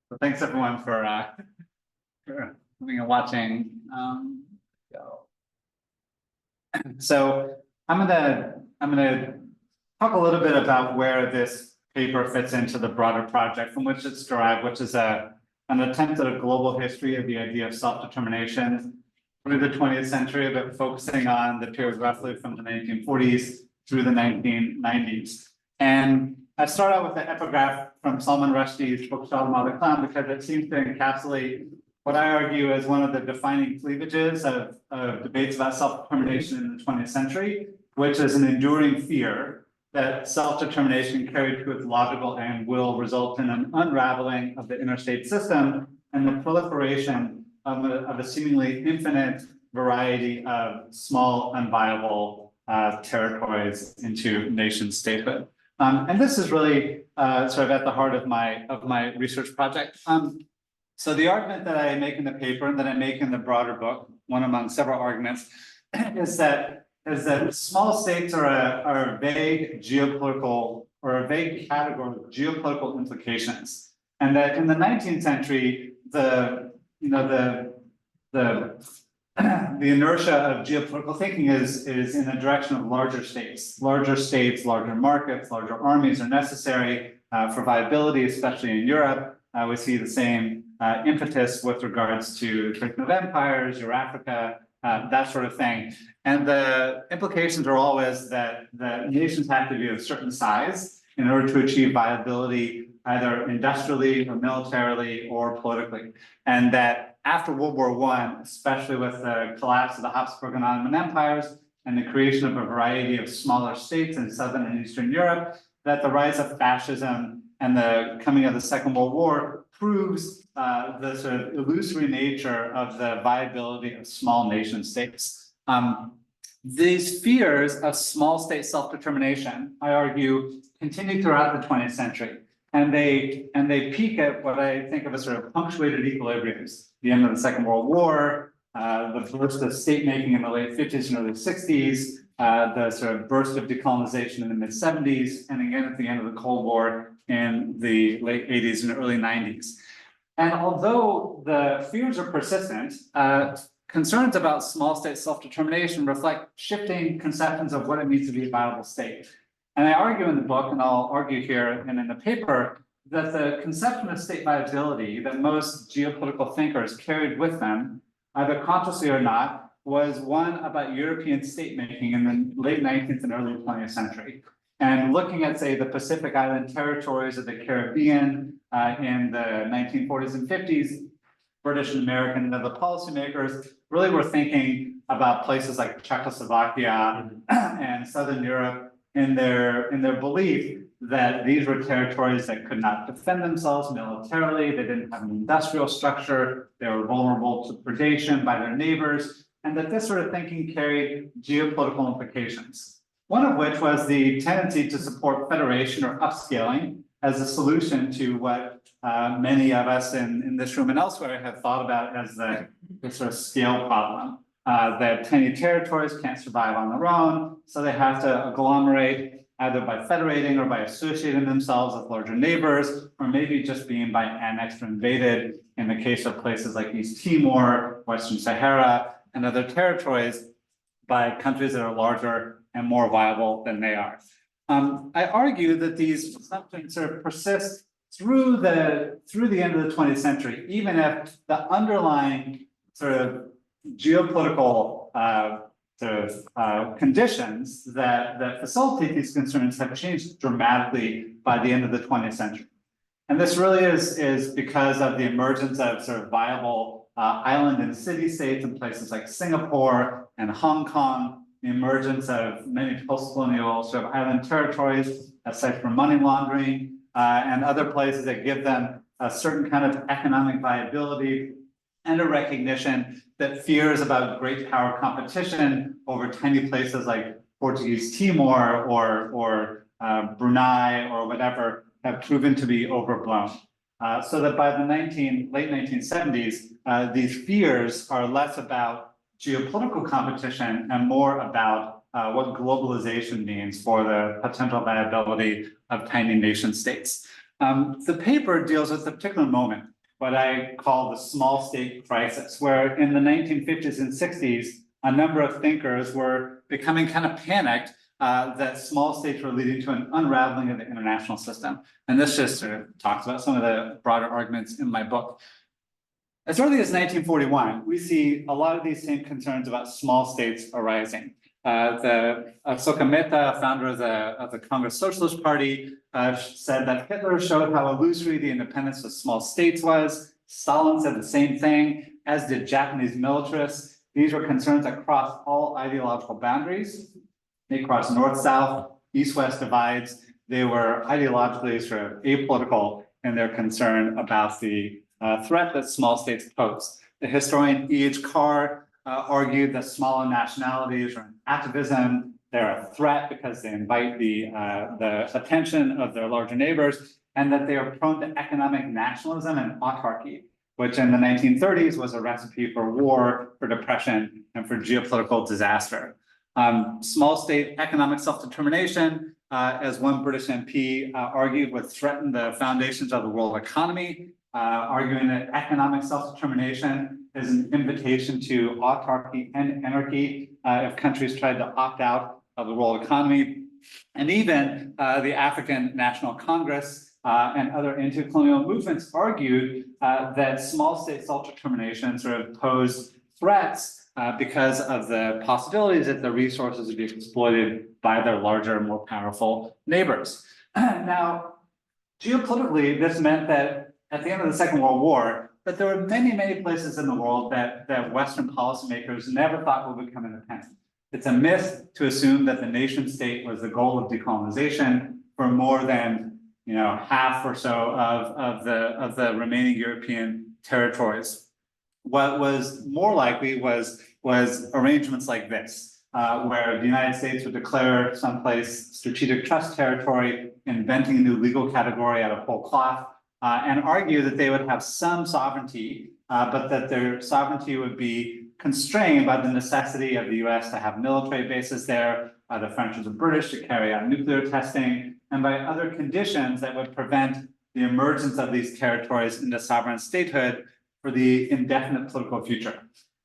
So thanks everyone for coming and watching. Go. So I'm gonna talk a little bit about where this paper fits into the broader project from which it's derived, which is an attempt at a global history of the idea of self-determination through the 20th century, but focusing on the period roughly from the 1940s through the 1990s. And I start out with the epigraph from Salman Rushdie's book Shalimar the Clown, because it seems to encapsulate what I argue is one of the defining cleavages of debates about self-determination in the 20th century, which is an enduring fear that self-determination carried to its logical end will result in an unraveling of the interstate system and the proliferation of a seemingly infinite variety of small, unviable territories into nation statehood. And this is really sort of at the heart of my research project. So the argument that I make in the paper and that I make in the broader book, one among several arguments, is that small states are a vague geopolitical or a vague category of geopolitical implications, and that in the 19th century, the inertia of geopolitical thinking is in the direction of larger states. Larger states, larger markets, larger armies are necessary for viability, especially in Europe. We see the same impetus with regards to creation of empires, Eurafrica, that sort of thing. And the implications are always that the nations have to be of a certain size in order to achieve viability, either industrially or militarily or politically. And that after World War I, especially with the collapse of the Habsburg and Ottoman empires and the creation of a variety of smaller states in Southern and Eastern Europe, that the rise of fascism and the coming of the Second World War proves the sort of illusory nature of the viability of small nation states. These fears of small state self-determination, I argue, continue throughout the 20th century. And they peak at what I think of as sort of punctuated equilibriums. The end of the Second World War, the burst of state making in the late 50s and early 60s, the sort of burst of decolonization in the mid 70s, and again at the end of the Cold War in the late 80s and early 90s. And although the fears are persistent, concerns about small state self-determination reflect shifting conceptions of what it means to be a viable state. And I argue in the book, and I'll argue here and in the paper, that the conception of state viability that most geopolitical thinkers carried with them, either consciously or not, was one about European state making in the late 19th and early 20th century. And looking at, say, the Pacific Island territories of the Caribbean in the 1940s and 50s, British and American and other policymakers really were thinking about places like Czechoslovakia and Southern Europe in their belief that these were territories that could not defend themselves militarily, they didn't have an industrial structure, they were vulnerable to predation by their neighbors, and that this sort of thinking carried geopolitical implications. One of which was the tendency to support federation or upscaling as a solution to what many of us in this room and elsewhere have thought about as the sort of scale problem. That tiny territories can't survive on their own, so they have to agglomerate either by federating or by associating themselves with larger neighbors, or maybe just being by annexed or invaded in the case of places like East Timor, Western Sahara, and other territories by countries that are larger and more viable than they are. I argue that these assumptions sort of persist through the end of the 20th century, even if the underlying sort of geopolitical conditions that facilitate these concerns have changed dramatically by the end of the 20th century. And this really is because of the emergence of sort of viable island and city states in places like Singapore and Hong Kong, the emergence of many post-colonial sort of island territories as sites for money laundering and other places that give them a certain kind of economic viability and a recognition that fears about great power competition over tiny places like Portuguese Timor or Brunei or whatever have proven to be overblown. So that by the late 1970s, these fears are less about geopolitical competition and more about what globalization means for the potential viability of tiny nation states. The paper deals with a particular moment what I call the small state crisis, where in the 1950s and 60s, a number of thinkers were becoming kind of panicked that small states were leading to an unraveling of the international system. And this just sort of talks about some of the broader arguments in my book. As early as 1941, we see a lot of these same concerns about small states arising. Asoka Mehta, founder of the Congress Socialist Party, said that Hitler showed how illusory the independence of small states was. Stalin said the same thing, as did Japanese militarists. These were concerns across all ideological boundaries. They crossed north-south, east-west divides. They were ideologically sort of apolitical in their concern about the threat that small states pose. The historian E.H. Carr argued that smaller nationalities are an atavism. They're a threat because they invite the attention of their larger neighbors, and that they are prone to economic nationalism and autarky, which in the 1930s was a recipe for war, for depression, and for geopolitical disaster. Small state economic self-determination, as one British MP argued, would threaten the foundations of the world economy, arguing that economic self-determination is an invitation to autarky and anarchy if countries tried to opt out of the world economy. And even the African National Congress and other anti-colonial movements argued that small state self-determination sort of posed threats because of the possibilities that the resources would be exploited by their larger, more powerful neighbors. Now, geopolitically, this meant that at the end of the Second World War, that there were many, many places in the world that Western policymakers never thought would become independent. It's a myth to assume that the nation state was the goal of decolonization for more than half or so of the remaining European territories. What was more likely was arrangements like this, where the United States would declare someplace strategic trust territory, inventing a new legal category out of whole cloth, and argue that they would have some sovereignty, but that their sovereignty would be constrained by the necessity of the US to have military bases there, by the French and the British to carry out nuclear testing, and by other conditions that would prevent the emergence of these territories into sovereign statehood for the indefinite political future.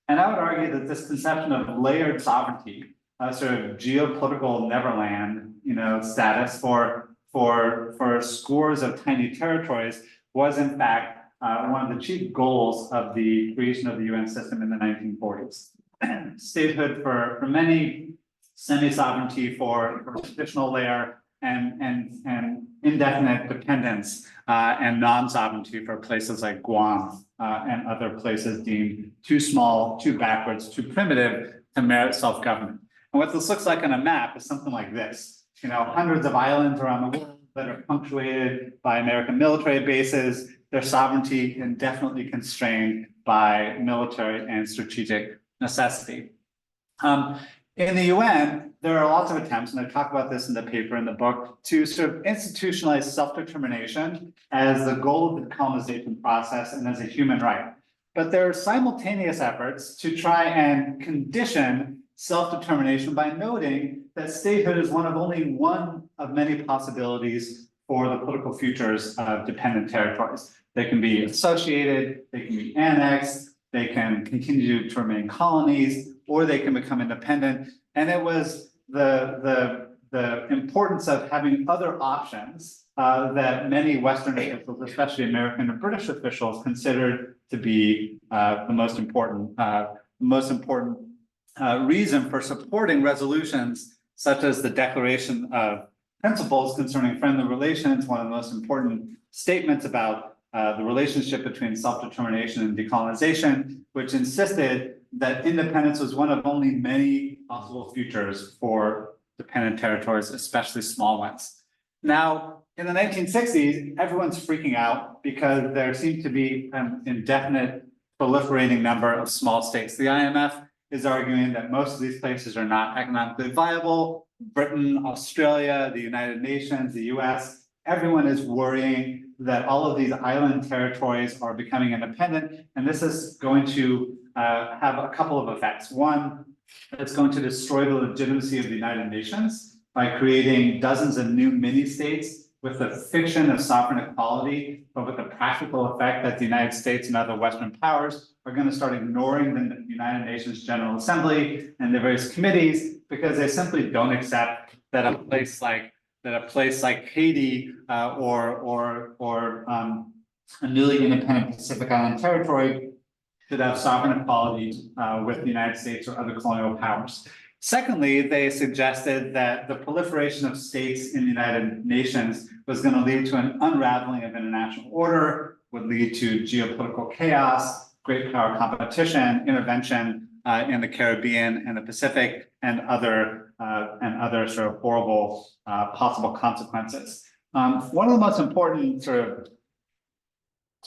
And I would argue that this conception of layered sovereignty, sort of geopolitical Neverland, status for scores of tiny territories, was in fact one of the chief goals of the creation of the UN system in the 1940s. Statehood for many, semi-sovereignty for a traditional layer, and indefinite dependence and non-sovereignty for places like Guam and other places deemed too small, too backwards, too primitive to merit self-government. And what this looks like on a map is something like this. Hundreds of islands around the world that are punctuated by American military bases, their sovereignty indefinitely constrained by military and strategic necessity. In the UN, there are lots of attempts, and I talk about this in the paper in the book, to sort of institutionalize self-determination as the goal of the colonization process and as a human right. But there are simultaneous efforts to try and condition self-determination by noting that statehood is one of many possibilities for the political futures of dependent territories. They can be associated, they can be annexed, they can continue to remain colonies, or they can become independent. And it was the importance of having other options that many Western officials, especially American and British officials, considered to be the most important reason for supporting resolutions such as the Declaration of Principles Concerning Friendly Relations, one of the most important statements about the relationship between self-determination and decolonization, which insisted that independence was one of only many possible futures for dependent territories, especially small ones. Now, in the 1960s, everyone's freaking out because there seemed to be an indefinite proliferating number of small states. The IMF is arguing that most of these places are not economically viable. Britain, Australia, the United Nations, the US, everyone is worrying that all of these island territories are becoming independent, and this is going to have a couple of effects. One, it's going to destroy the legitimacy of the United Nations by creating dozens of new mini-states with the fiction of sovereign equality, but with the practical effect that the United States and other Western powers are going to start ignoring the United Nations General Assembly and the various committees because they simply don't accept that a place like Haiti or a newly independent Pacific Island territory should have sovereign equality with the United States or other colonial powers. Secondly, they suggested that the proliferation of states in the United Nations was going to lead to an unraveling of international order, would lead to geopolitical chaos, great power competition, intervention in the Caribbean and the Pacific, and other sort of horrible possible consequences. One of the most important sort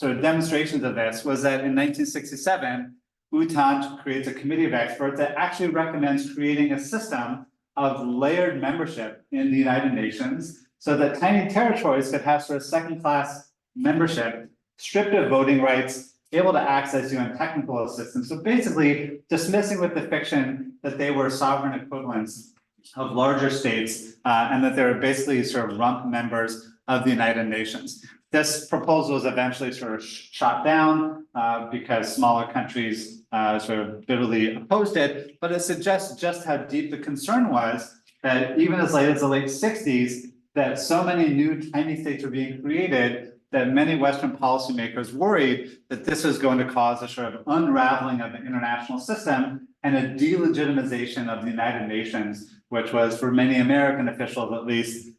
of demonstrations of this was that in 1967, Bhutan creates a committee of experts that actually recommends creating a system of layered membership in the United Nations so that tiny territories could have sort of second-class membership, stripped of voting rights, able to access UN technical assistance. So basically dismissing with the fiction that they were sovereign equivalents of larger states and that they were basically sort of rump members of the United Nations. This proposal was eventually sort of shot down because smaller countries sort of bitterly opposed it, but it suggests just how deep the concern was that even as late as the late 60s, that so many new tiny states were being created that many Western policymakers worried that this was going to cause a sort of unraveling of the international system and a delegitimization of the United Nations, which was for many American officials, at least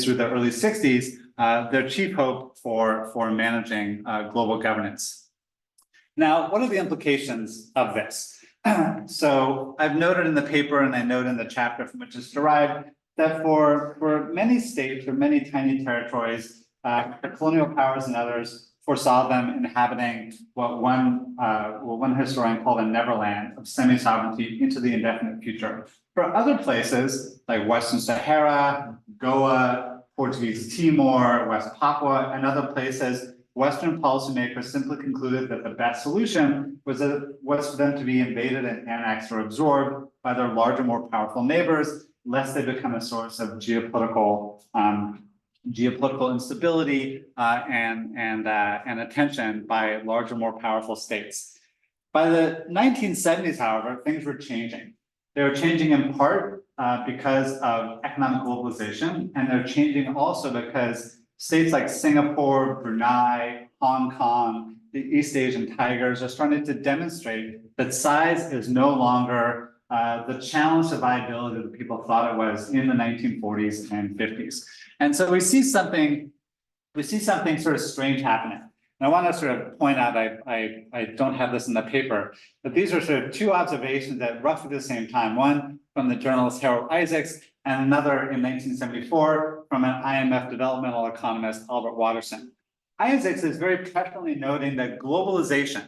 through the early 60s, their chief hope for managing global governance. Now, what are the implications of this? So I've noted in the paper, and I note in the chapter from which it's derived, that for many states or many tiny territories, the colonial powers and others foresaw them inhabiting what one historian called a neverland of semi-sovereignty into the indefinite future. For other places like Western Sahara, Goa, Portuguese Timor, West Papua, and other places, Western policymakers simply concluded that the best solution was for them to be invaded and annexed or absorbed by their larger, more powerful neighbors, lest they become a source of geopolitical instability and attention by larger, more powerful states. By the 1970s, however, things were changing. They were changing in part because of economic globalization, and they're changing also because states like Singapore, Brunei, Hong Kong, the East Asian tigers are starting to demonstrate that size is no longer the challenge to viability that people thought it was in the 1940s and 50s. And so we see something sort of strange happening. And I want to sort of point out, I don't have this in the paper, but these are sort of two observations at roughly the same time. One from the journalist Harold Isaacs, and another in 1974 from an IMF developmental economist, Albert Watterson. Isaacs is very presciently noting that globalization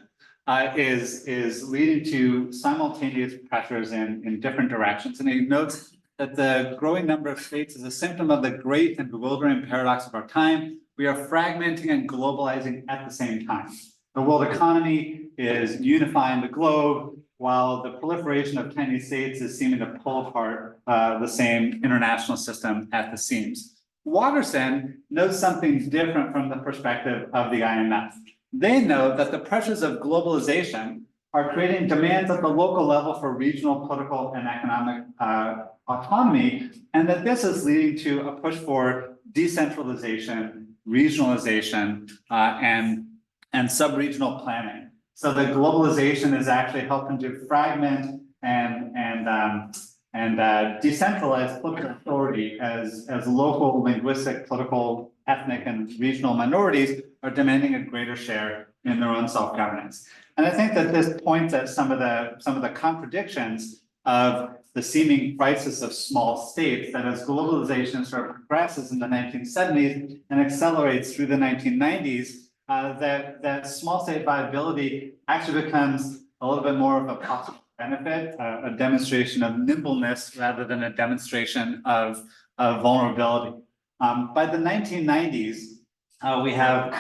is leading to simultaneous pressures in different directions. And he notes that the growing number of states is a symptom of the great and bewildering paradox of our time. We are fragmenting and globalizing at the same time. The world economy is unifying the globe, while the proliferation of tiny states is seeming to pull apart the same international system at the seams. Watterson notes something different from the perspective of the IMF. They note that the pressures of globalization are creating demands at the local level for regional, political, and economic autonomy, and that this is leading to a push for decentralization, regionalization, and sub-regional planning. So that globalization is actually helping to fragment and decentralize political authority as local linguistic, political, ethnic, and regional minorities are demanding a greater share in their own self-governance. And I think that this points at some of the contradictions of the seeming crisis of small states, that as globalization sort of progresses in the 1970s and accelerates through the 1990s, that small state viability actually becomes a little bit more of a possible benefit, a demonstration of nimbleness rather than a demonstration of vulnerability. By the 1990s, we have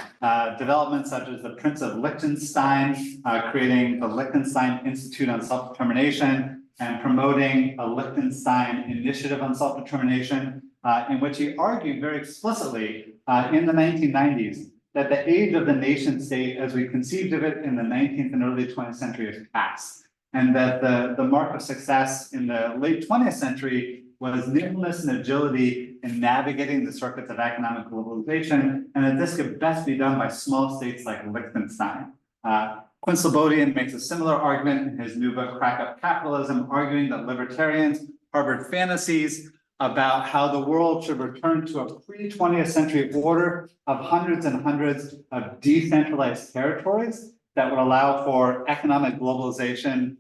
developments such as the Prince of Liechtenstein creating the Liechtenstein Institute on Self-Determination and promoting a Liechtenstein Initiative on Self-Determination, in which he argued very explicitly in the 1990s that the age of the nation state as we conceived of it in the 19th and early 20th century is past. And that the mark of success in the late 20th century was nimbleness and agility in navigating the circuits of economic globalization, and that this could best be done by small states like Liechtenstein. Quinn Slobodian makes a similar argument in his new book, Crack Up Capitalism, arguing that libertarians harbored fantasies about how the world should return to a pre-20th century order of hundreds and hundreds of decentralized territories that would allow for economic globalization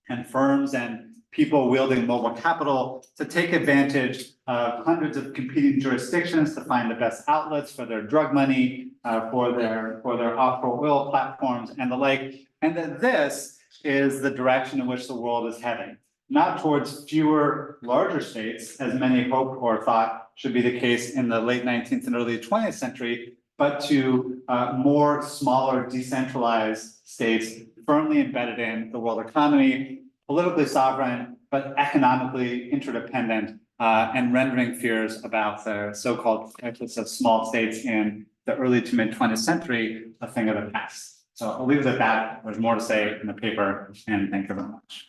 and firms and people wielding mobile capital to take advantage of hundreds of competing jurisdictions to find the best outlets for their drug money, for their offshore oil platforms and the like. And that this is the direction in which the world is heading, not towards fewer larger states, as many hoped or thought should be the case in the late 19th and early 20th century, but to more smaller decentralized states firmly embedded in the world economy, politically sovereign, but economically interdependent, and rendering fears about the so-called crisis of small states in the early to mid 20th century a thing of the past. So I'll leave it at that. There's more to say in the paper, and thank you very much.